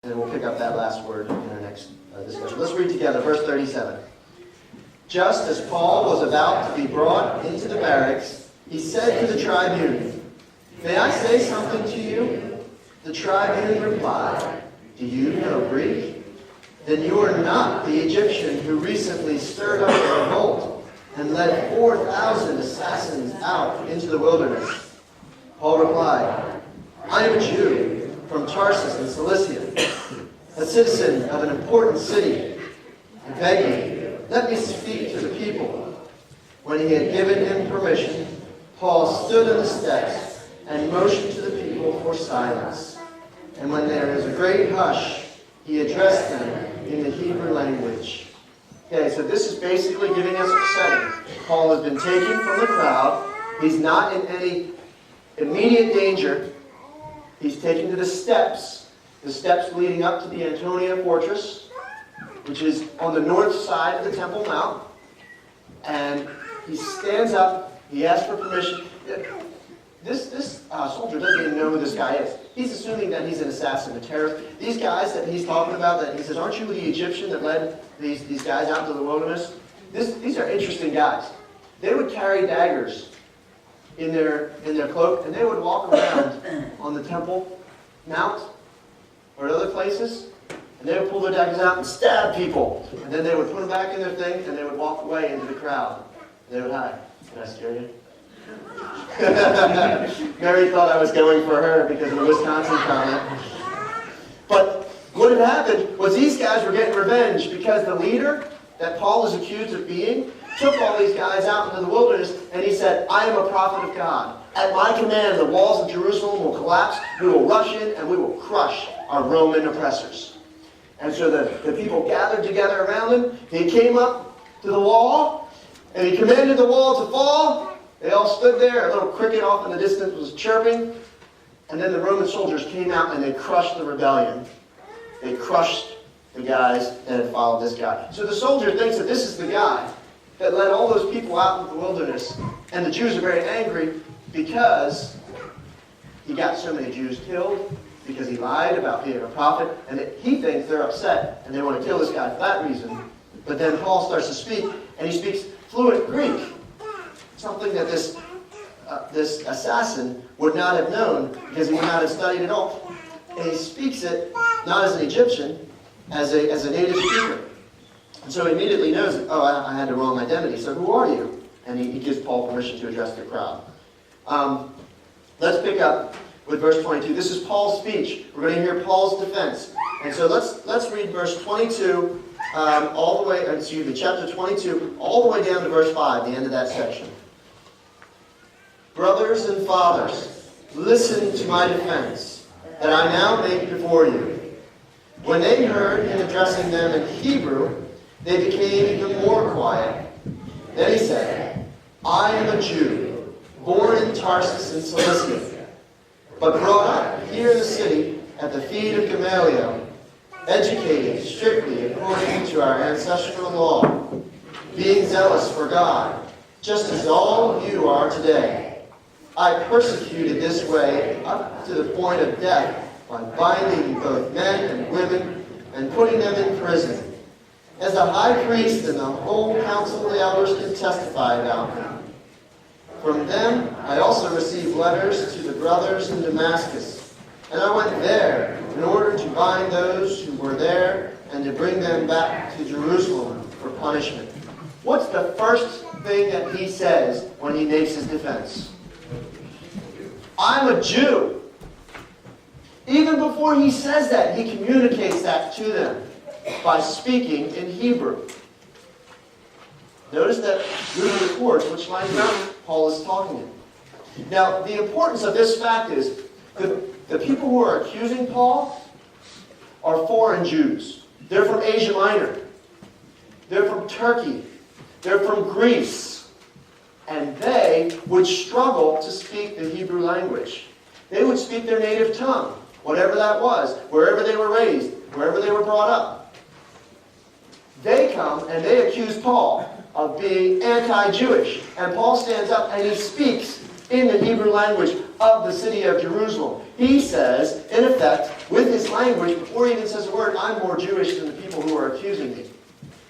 And we'll pick up that last word in our next discussion. Let's read together verse 37. Just as Paul was about to be brought into the barracks, he said to the tribune, "May I say something to you?" The tribune replied, "Do you know Greek? Then you are not the Egyptian who recently stirred up a revolt and led 4,000 assassins out into the wilderness." Paul replied, "I am a Jew from Tarsus in Cilicia, a citizen of an important city. I beg you, let me speak to the people." When he had given him permission, Paul stood on the steps and motioned to the people for silence. And when there was a great hush, he addressed them in the Hebrew language. Okay, so this is basically giving us a setting. Paul has been taken from the crowd. He's not in any immediate danger. He's taken to the steps leading up to the Antonia fortress, which is on the north side of the Temple Mount. And he stands up. He asks for permission. This soldier doesn't even know who this guy is. He's assuming that he's an assassin, a terrorist. These guys that he's talking about, that he says, "Aren't you the Egyptian that led these guys out to the wilderness?" These are interesting guys. They would carry daggers in their cloak, and they would walk around on the Temple Mount or at other places, and they would pull their daggers out and stab people. And then they would put them back in their thing, and they would walk away into the crowd. And they would hide. Did I scare you? Mary thought I was going for her because of the Wisconsin comment. But what had happened was these guys were getting revenge because the leader that Paul is accused of being took all these guys out into the wilderness, and he said, "I am a prophet of God. At my command, the walls of Jerusalem will collapse. We will rush in, and we will crush our Roman oppressors." And so the people gathered together around him. He came up to the wall, and he commanded the wall to fall. They all stood there. A little cricket off in the distance was chirping. And then the Roman soldiers came out, and they crushed the rebellion. They crushed the guys that had followed this guy. So the soldier thinks that this is the guy that led all those people out into the wilderness. And the Jews are very angry because he got so many Jews killed, because he lied about being a prophet, and he thinks they're upset, and they want to kill this guy for that reason. But then Paul starts to speak, and he speaks fluent Greek, something that this assassin would not have known, because he would not have studied at all. And he speaks it not as an Egyptian, as a native speaker. And so he immediately knows, I had the wrong identity, so who are you? And he gives Paul permission to address the crowd. Let's pick up with verse 22. This is Paul's speech. We're going to hear Paul's defense. And so let's read verse 22 chapter 22, all the way down to verse 5, the end of that section. "Brothers and fathers, listen to my defense that I now make before you." When they heard him addressing them in Hebrew, they became even more quiet. Then he said, "I am a Jew, born in Tarsus in Cilicia, but brought up here in the city at the feet of Gamaliel, educated strictly according to our ancestral law, being zealous for God, just as all of you are today. I persecuted this way up to the point of death by binding both men and women and putting them in prison. As the high priest and the whole council of the elders can testify about me. From them I also received letters to the brothers in Damascus, and I went there in order to bind those who were there and to bring them back to Jerusalem for punishment." What's the first thing that he says when he makes his defense? "I'm a Jew." Even before he says that, he communicates that to them by speaking in Hebrew. Notice that Luke records which language Paul is talking in. Now, the importance of this fact is the people who are accusing Paul are foreign Jews. They're from Asia Minor. They're from Turkey. They're from Greece. And they would struggle to speak the Hebrew language. They would speak their native tongue, whatever that was, wherever they were raised, wherever they were brought up. They come and they accuse Paul of being anti-Jewish. And Paul stands up and he speaks in the Hebrew language of the city of Jerusalem. He says, in effect, with his language, before he even says a word, I'm more Jewish than the people who are accusing me.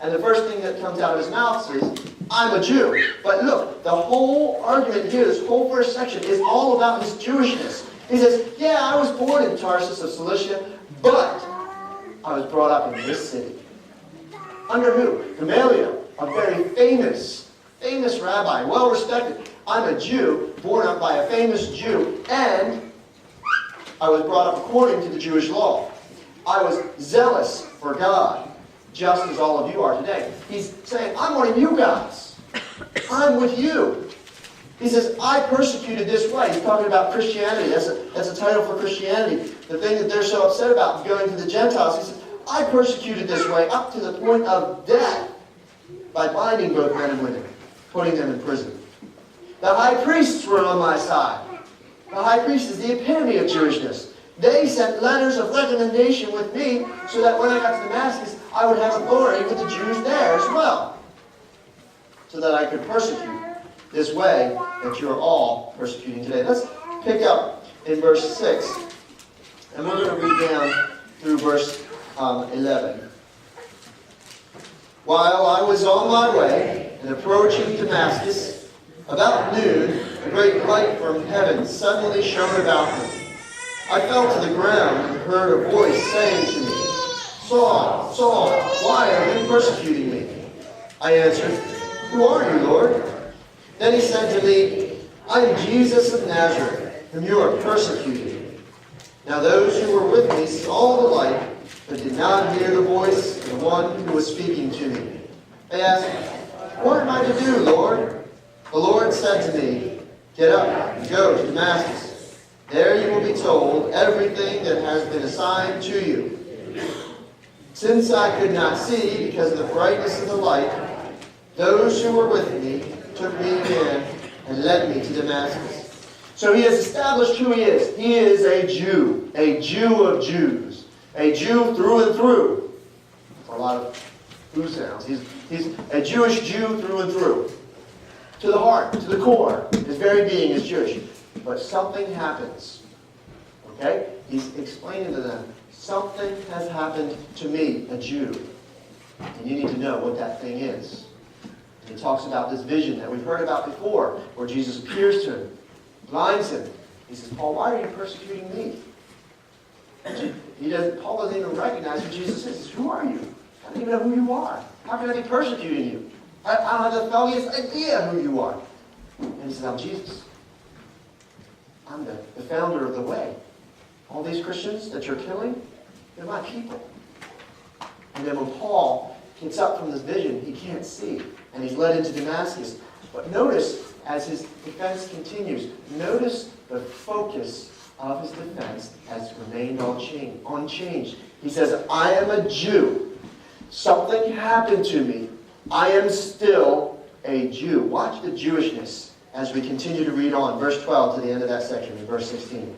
And the first thing that comes out of his mouth is, I'm a Jew. But look, the whole argument here, this whole first section, is all about his Jewishness. He says, yeah, I was born in Tarsus of Cilicia, but I was brought up in this city. Under who? Gamaliel, a very famous rabbi, well respected. I'm a Jew, born up by a famous Jew, and I was brought up according to the Jewish law. I was zealous for God, just as all of you are today. He's saying, I'm one of you guys. I'm with you. He says, I persecuted this way. He's talking about Christianity. That's a title for Christianity. The thing that they're so upset about, going to the Gentiles. He says, I persecuted this way up to the point of death by binding both men and women, putting them in prison. The high priests were on my side. The high priest is the epitome of Jewishness. They sent letters of recommendation with me so that when I got to Damascus, I would have authority with the Jews there as well, so that I could persecute this way that you're all persecuting today. Let's pick up in verse 6, and we're going to read down through verse 11. While I was on my way and approaching Damascus, about noon, a great light from heaven suddenly shone about me. I fell to the ground and heard a voice saying to me, Saul, Saul, why are you persecuting me? I answered, Who are you, Lord? Then he said to me, I am Jesus of Nazareth, whom you are persecuting. Now those who were with me saw the light, but did not hear the voice of the one who was speaking to me. They asked, What am I to do, Lord? The Lord said to me, Get up and go to Damascus. There you will be told everything that has been assigned to you. Since I could not see because of the brightness of the light, those who were with me took me again and led me to Damascus. So he has established who he is. He is a Jew of Jews, a Jew through and through. For a lot of who sounds. He's a Jewish Jew through and through. To the heart, to the core, his very being is Jewish. But something happens. Okay? He's explaining to them, something has happened to me, a Jew. And you need to know what that thing is. And he talks about this vision that we've heard about before, where Jesus appears to him, blinds him. He says, Paul, why are you persecuting me? Paul doesn't even recognize who Jesus is. He says, who are you? I don't even know who you are. How can I be persecuting you? I don't have the foggiest idea who you are. And he says, I'm Jesus. I'm the founder of the way. All these Christians that you're killing, they're my people. And then when Paul gets up from this vision, he can't see. And he's led into Damascus. But notice, as his defense continues, notice the focus of his defense has remained unchanged. He says, I am a Jew. Something happened to me. I am still a Jew. Watch the Jewishness as we continue to read on. Verse 12 to the end of that section, in verse 16.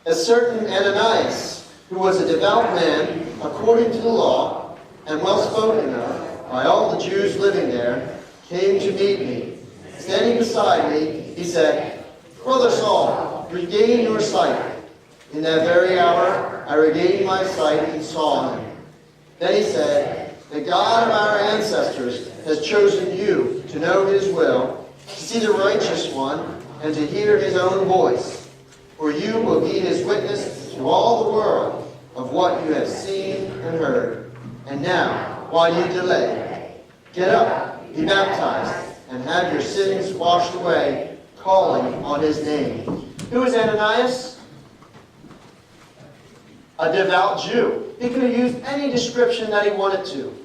A certain Ananias, who was a devout man, according to the law, and well spoken of by all the Jews living there, came to meet me. Standing beside me, he said, Brother Saul, regain your sight. In that very hour, I regained my sight and saw him. Then he said, the God of our ancestors has chosen you to know his will, to see the righteous one, and to hear his own voice. For you will be his witness to all the world of what you have seen and heard. And now, while you delay, get up, be baptized, and have your sins washed away, calling on his name. Who is Ananias? A devout Jew. He could have used any description that he wanted to.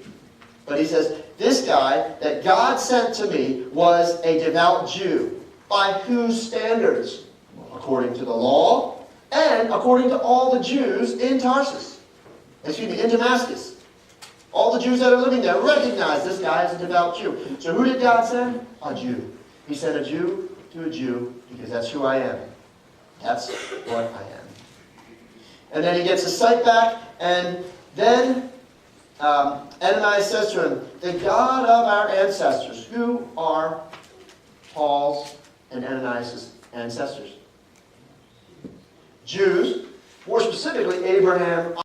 But he says, this guy that God sent to me was a devout Jew. By whose standards? According to the law and according to all the Jews in Tarsus. In Damascus. All the Jews that are living there recognize this guy as a devout Jew. So who did God send? A Jew. He sent a Jew to a Jew because that's who I am. That's what I am. And then he gets his sight back, and then Ananias says to him, the God of our ancestors. Who are Paul's and Ananias' ancestors? Jews More specifically, Abraham,